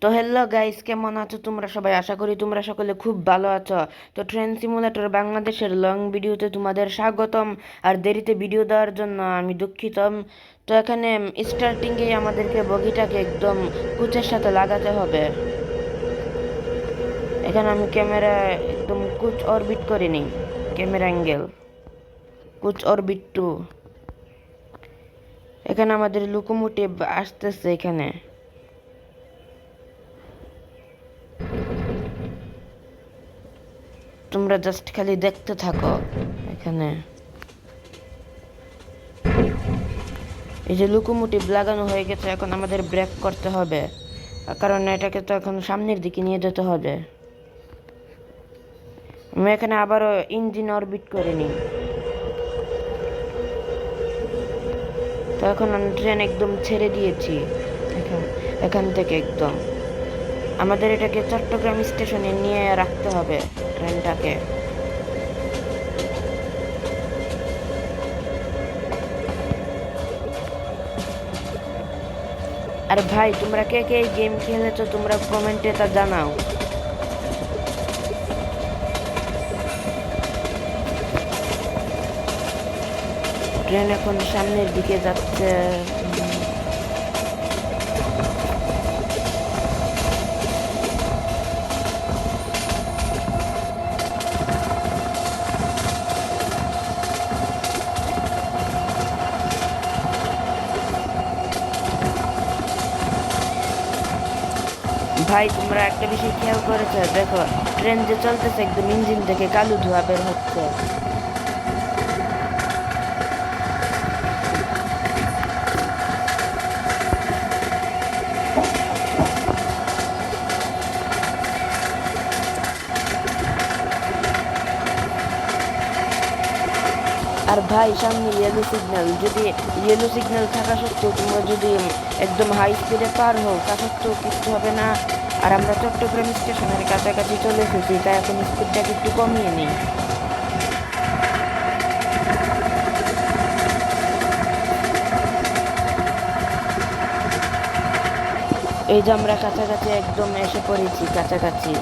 তো hello guys, কেমন আছো তোমরা সবাই? আশা করি তোমরা সকলে খুব ভালো আছো। তো ট্রেন সিমুলেটর বাংলাদেশের লং ভিডিওতে তোমাদের স্বাগতম। আর দেরিতে ভিডিও দেওয়ার জন্য আমি দুঃখিত। তো এখানে স্টার্টিংয়েই আমাদেরকে বগিটাকে একদম কুচের সাথে লাগাতে হবে। এখানে আমি ক্যামেরা একদম কুচ অরবিট করে নিই। ক্যামেরা অ্যাঙ্গেল কুচ অরবিট টু। এখানে আমাদের লোকোমোটিভ আসতেছে। এখানে তোমরা জাস্ট খালি দেখতে থাকো। এখানে এই যে লোকোমোটিভ লাগানো হয়ে গেছে, এখন আমাদের ব্রেক করতে হবে, কারণ এটাকে তো এখন সামনের দিকে নিয়ে যেতে হবে। আমি এখানে আবারও ইঞ্জিন অরবিট করে নিই। তো এখন আমি ট্রেন একদম ছেড়ে দিয়েছি। এখান এখান থেকে একদম আমাদের এটাকে চট্টগ্রাম স্টেশনে নিয়ে রাখতে হবে ট্রেনটাকে। আর ভাই, তোমরা কে কে এই গেম খেলেছো তোমরা কমেন্টে তা জানাও। ট্রেন এখন সামনের দিকে যাচ্ছে। ভাই, তোমরা একটা বিষয় খেয়াল করেছো? দেখো, ট্রেন যে চলতেছে একদম ইঞ্জিন থেকে কালো ধোঁয়া বের হচ্ছে। আর ভাই, সামনে ইয়েলো সিগন্যাল, যদি ইয়েলো সিগন্যাল থাকা সত্ত্বেও তোমরা যদি একদম হাই স্পিডে পার হও, তা সত্ত্বেও কিচ্ছু হবে না। আর আমরা চট্টগ্রাম স্টেশনের কাছাকাছি চলে এসেছি, তাই এখন স্পিডটাকে একটু কমিয়ে নিই। এই যে আমরা কাছাকাছি একদম এসে পড়েছি, কাছাকাছি।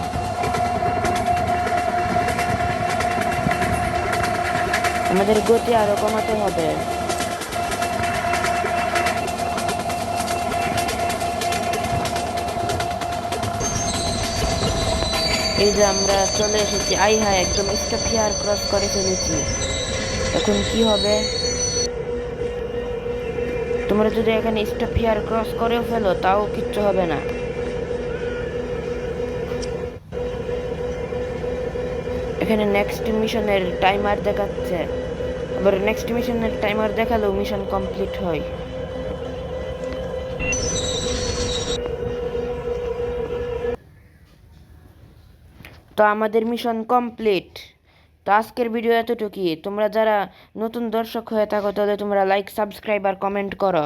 আমাদের গতি আরো কমাতে হবে। এই যে আমরা চলে এসেছি। আই হায়, একদম স্টপ হিয়ার ক্রস করে ফেলেছি। এখন কি হবে? তোমরা যদি এখানে স্টপ হিয়ার ক্রস করেও ফেলো, তাও কিচ্ছু হবে না। এখানে নেক্সট মিশনের টাইমার দেখাচ্ছে। আবার নেক্সট মিশনের টাইমার দেখালেও মিশন কমপ্লিট হয়। তো আমাদের মিশন কমপ্লিট। তো আজকের ভিডিও এতটুকুই। তোমরা যারা নতুন দর্শক হয়ে থাকো, তাহলে তোমরা লাইক, সাবস্ক্রাইব আর কমেন্ট করো।